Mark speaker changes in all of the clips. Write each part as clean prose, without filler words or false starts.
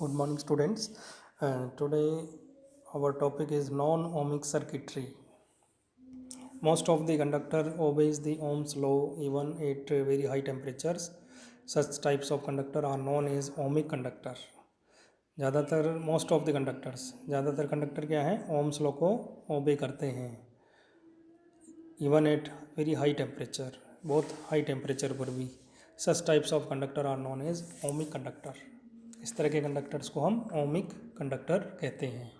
Speaker 1: Good morning, students. Today, our topic is non-ohmic circuitry. Most of the conductor obeys the Ohm's law even at very high temperatures. Such types of conductor are known as ohmic conductor. ज़्यादातर most of the conductors ज़्यादातर conductor क्या है, Ohm's law को obey करते हैं even at very high temperature, बहुत high temperature पर भी. Such types of conductor are known as ohmic conductor. इस तरह के कंडक्टर्स को हम ओमिक कंडक्टर कहते हैं.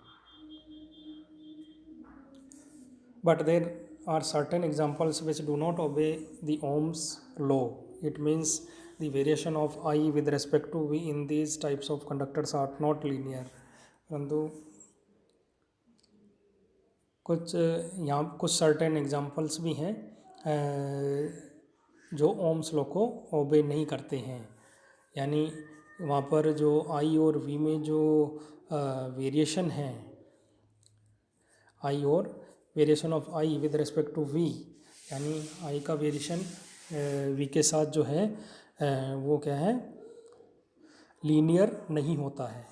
Speaker 1: But there are certain examples which do not obey the Ohm's law. It means the variation of I with respect to V in these types of conductors are not linear. परंतु कुछ certain examples भी हैं जो ohms law को ओबे नहीं करते हैं. यानी वहाँ पर जो I और V में जो वेरिएशन है, I और variation of I with respect to V, यानी I का वेरिएशन V के साथ जो है वो क्या है, लीनियर नहीं होता है.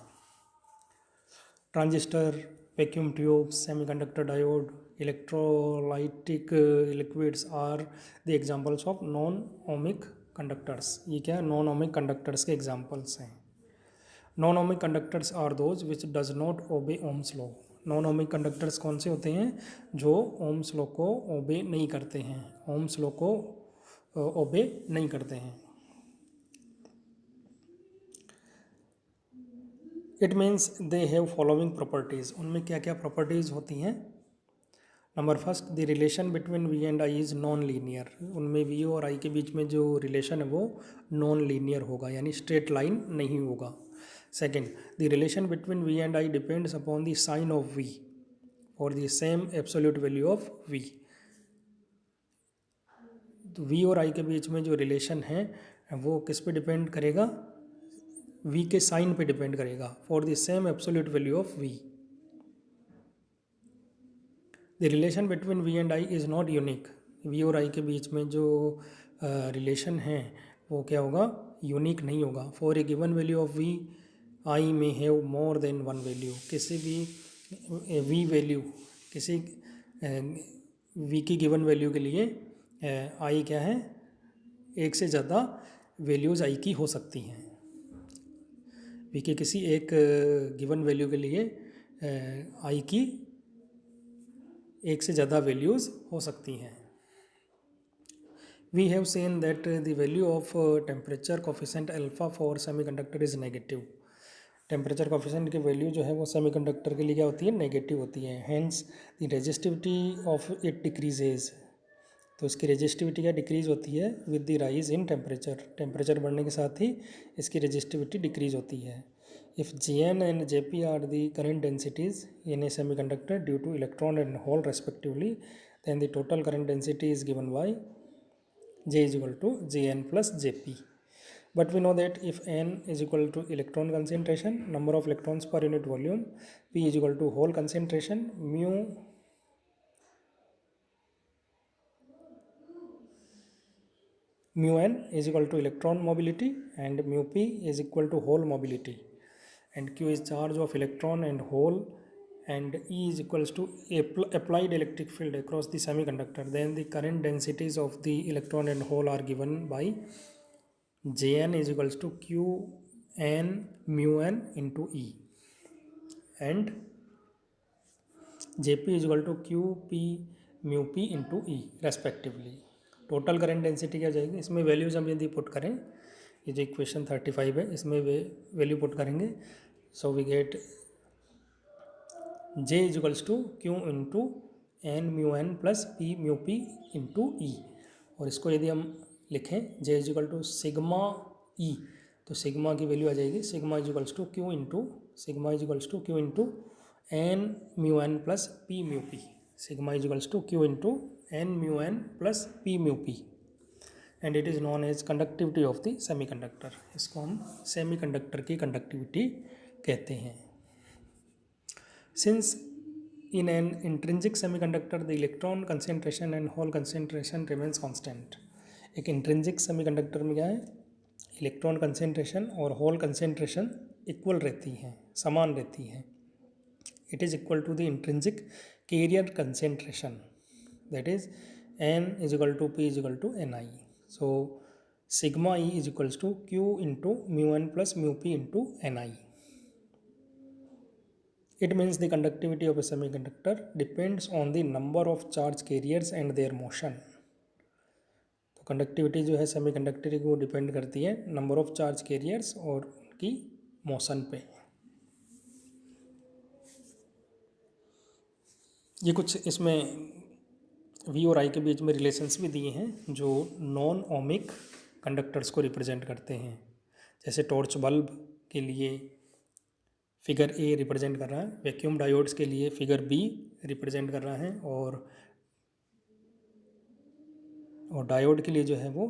Speaker 1: Transistor, vacuum tube, semiconductor diode, electrolytic liquids are the examples of non ohmic conductors. ये क्या है, नॉन ओमिक कंडक्टर्स के एग्जांपल्स हैं. Non ohmic conductors are those which does not obey Ohm's law. Non ohmic conductors कौन से होते हैं, जो ओम्स लॉ को ओबे नहीं करते हैं, ओम्स लॉ को ओबे नहीं करते हैं. It means they have following properties. उनमें क्या क्या प्रॉपर्टीज़ होती हैं. Number first, the relation between V and I is non linear. उनमें वी और आई के बीच में जो रिलेशन है वो नॉन लीनियर होगा, यानी स्ट्रेट लाइन नहीं होगा. Second, the relation between V and I depends upon the sign of V और the same absolute value of V. तो वी और आई के बीच में जो रिलेशन है वो किस पे डिपेंड करेगा, V के साइन पे डिपेंड करेगा. For the same absolute value of V. The relation between V and I is not unique. V और I के बीच में जो रिलेशन है वो क्या होगा, यूनिक नहीं होगा. For a given value of V, I may have more than one value. किसी भी V वैल्यू, किसी V की गिवन वैल्यू के लिए I क्या है, एक से ज़्यादा वैल्यूज़ I की हो सकती हैं. V के किसी एक गिवन वैल्यू के लिए I की एक से ज़्यादा वैल्यूज़ हो सकती हैं. We have seen that the value of temperature coefficient alpha for semiconductor is negative. Temperature coefficient की वैल्यू जो है वो सेमीकंडक्टर के लिए क्या होती है, नेगेटिव होती है. Hence the resistivity of it decreases. तो इसकी रेजिस्टिविटी क्या डिक्रीज होती है with the rise in temperature. Temperature बढ़ने के साथ ही इसकी रेजिस्टिविटी डिक्रीज होती है. If Gn and Jp are the current densities in a semiconductor due to electron and hole respectively, then the total current density is given by J is equal to Jn plus Jp. But we know that if n is equal to electron concentration, number of electrons per unit volume, P is equal to hole concentration, mu n is equal to electron mobility and mu p is equal to hole mobility, and q is charge of electron and hole, and E is equals to applied electric field across the semiconductor, then the current densities of the electron and hole are given by Jn is equals to q n mu n into E, and Jp is equal to q p mu p into E respectively. Total current density क्या जाएगी, इसमें values हम यदि put करें, ये जो equation 35 है इसमें वैल्यू पुट करेंगे, so we get J is equals to Q into N mu N plus P mu P into E. और इसको यदि हम लिखें J is equal to sigma E, तो सिग्मा की वैल्यू आ जाएगी sigma is equals to Q into N mu N plus P mu P. Sigma is equals to Q into N mu N plus P mu P, and it is non as conductivity of the semiconductor. इसको हम semiconductor की conductivity कहते हैं. Since in an intrinsic semiconductor the electron concentration and hole concentration remains constant. एक intrinsic semiconductor में क्या है, electron concentration और होल कंसेंट्रेशन इक्वल रहती हैं, समान रहती हैं. It is equal to the intrinsic carrier concentration, that is n is equal to p is equal to ni. So sigma e is equals to q into mu n plus mu p into ni. It means the conductivity of a semiconductor depends on the number of charge carriers and their motion. तो conductivity जो है semiconductor की वो depend करती है number of charge carriers और उनकी motion पे. ये कुछ इसमें वी और आई के बीच में रिलेशंस भी दिए हैं जो नॉन ओमिक कंडक्टर्स को रिप्रेजेंट करते हैं. जैसे टॉर्च बल्ब के लिए फिगर ए रिप्रेजेंट कर रहा है, वैक्यूम डायोड्स के लिए फिगर बी रिप्रेजेंट कर रहा है, और डायोड के लिए जो है वो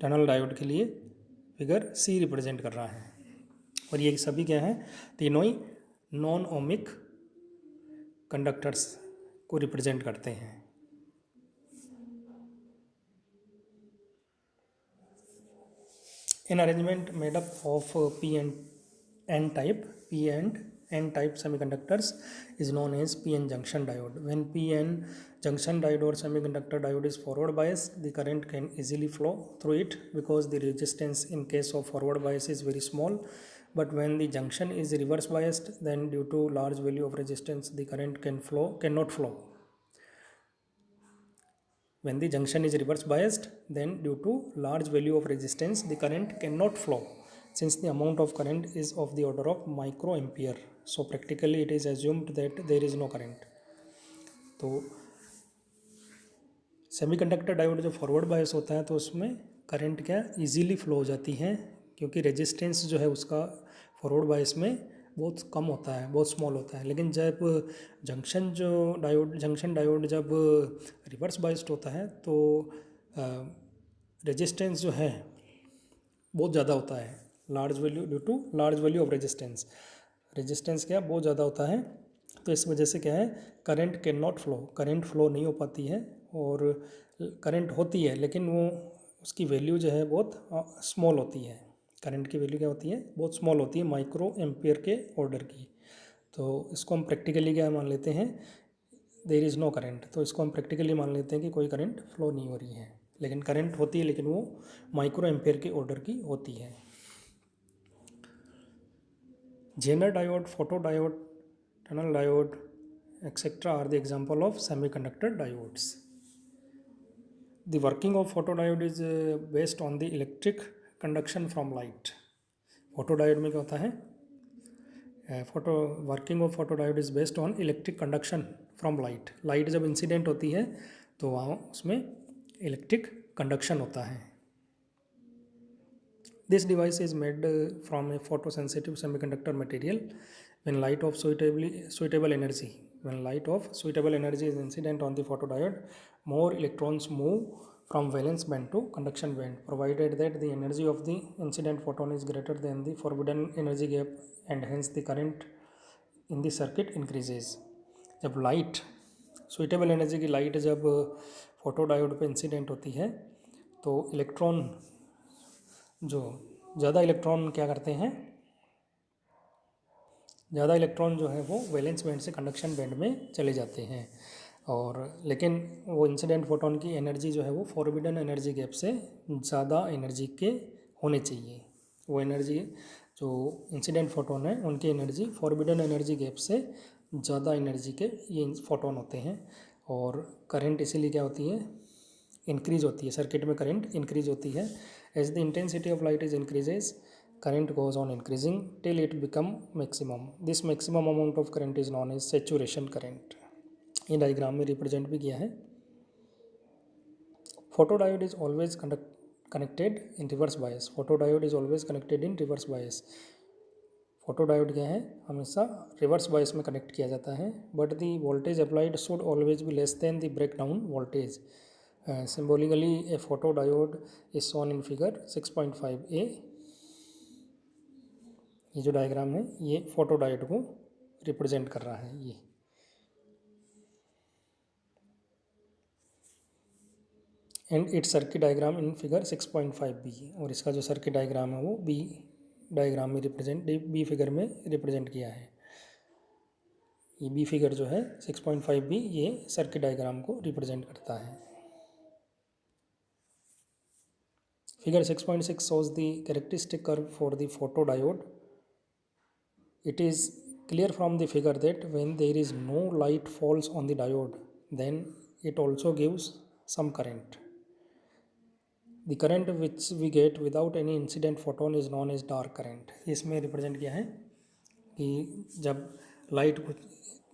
Speaker 1: टनल डायोड के लिए फिगर सी रिप्रेजेंट कर रहा है. और ये सभी क्या है, तीनों ही नॉन ओमिक कंडक्टर्स को रिप्रेजेंट करते हैं. An arrangement made up of P and N type semiconductors is known as PN junction diode. When PN junction diode or semiconductor diode is forward biased, the current can easily flow through it because the resistance in case of forward bias is very small. But when the junction is reverse biased, then due to large value of resistance, the current cannot flow. When the junction is reverse biased, then due to large value of resistance, the current cannot flow since the amount of current is of the order of microampere. So practically it is assumed that there is no current. तो semiconductor diode जो forward bias होता है तो उसमें current क्या easily flow हो जाती है क्योंकि रेजिस्टेंस जो है उसका फॉरवर्ड बायस में बहुत कम होता है, बहुत स्मॉल होता है. लेकिन जब जंक्शन डायोड जब रिवर्स बायस्ड होता है तो रेजिस्टेंस जो है बहुत ज़्यादा होता है, due to large value of resistance क्या बहुत ज़्यादा होता है. तो इस वजह से क्या है, करंट फ्लो नहीं हो पाती है, और करंट होती है लेकिन वो उसकी वैल्यू जो है बहुत स्मॉल होती है. करंट की वैल्यू क्या होती है, बहुत स्मॉल होती है, माइक्रो एम्पियर के ऑर्डर की. तो इसको हम प्रैक्टिकली क्या मान लेते हैं, देयर इज़ नो करंट. तो इसको हम प्रैक्टिकली मान लेते हैं कि कोई करंट फ्लो नहीं हो रही है, लेकिन करंट होती है लेकिन वो माइक्रो एम्पियर के ऑर्डर की होती है. Zener diode, photo diode, tunnel diode etc. are the example of semiconductor diodes. The working of photodiode is based on the electric conduction from light. Photodiode में क्या होता है, working of photodiode is based on electric conduction from light. Light जब incident होती है तो वहाँ उसमें इलेक्ट्रिक कंडक्शन होता है. This device is made from A photo sensitive semiconductor material. when light of suitable energy is incident on the photodiode, more electrons move from valence band to conduction band, provided that the energy of the incident photon is greater than the forbidden energy gap, and hence the current in the circuit increases. जब light suitable energy की light जब photodiode पे incident होती है तो electron जो ज़्यादा electron क्या करते हैं, ज़्यादा इलेक्ट्रॉन जो है वो वैलेंस बैंड से कंडक्शन बैंड में चले जाते हैं. और लेकिन वो इंसिडेंट फोटोन की एनर्जी जो है वो फॉरबिडन एनर्जी गैप से ज़्यादा एनर्जी के होने चाहिए. वो एनर्जी जो इंसिडेंट फोटोन है उनकी एनर्जी फॉरबिडन एनर्जी गैप से ज़्यादा एनर्जी के ये फोटोन होते हैं. और करंट इसीलिए क्या होती है, इंक्रीज होती है, सर्किट में करंट इंक्रीज होती है. As the intensity of light is increases, current goes on increasing till it become maximum. This maximum amount of current is known as saturation current. ये डायग्राम में रिप्रेजेंट भी किया है. Photodiode is always connected in reverse bias. Photodiode is always connected in reverse bias. Photodiode क्या है, हमेशा reverse bias में connect किया जाता है. But the voltage applied should always be less than the breakdown voltage. Symbolically A photodiode is shown in figure 6.5a. ये जो diagram है ये फोटोडायोड को रिप्रेजेंट कर रहा है. ये and it's circuit diagram in figure 6.5b. और इसका जो सर्किट डायग्राम है वो b डायग्राम में रिप्रेजेंट, बी फिगर में रिप्रेजेंट किया है। ये बी फिगर जो है 6.5 भी ये सर्किट डायग्राम को रिप्रेजेंट करता है। Figure 6.6 shows the characteristic curve for the photodiode. It is clear from the figure that when there is no light falls on the diode, then it also gives some current. The current which we get without any incident photon is known as dark current. इसमें represent किया है कि जब light कुछ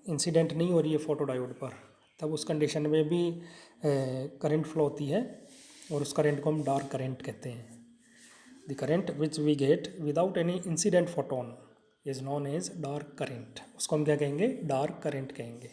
Speaker 1: incident नहीं हो रही है फोटोडायोड पर, तब उस कंडीशन में भी करंट फ्लो होती है और उस करंट को हम डार्क करंट कहते हैं। The current which we get without any incident photon is known as dark current. उसको हम क्या कहेंगे? डार्क करंट कहेंगे।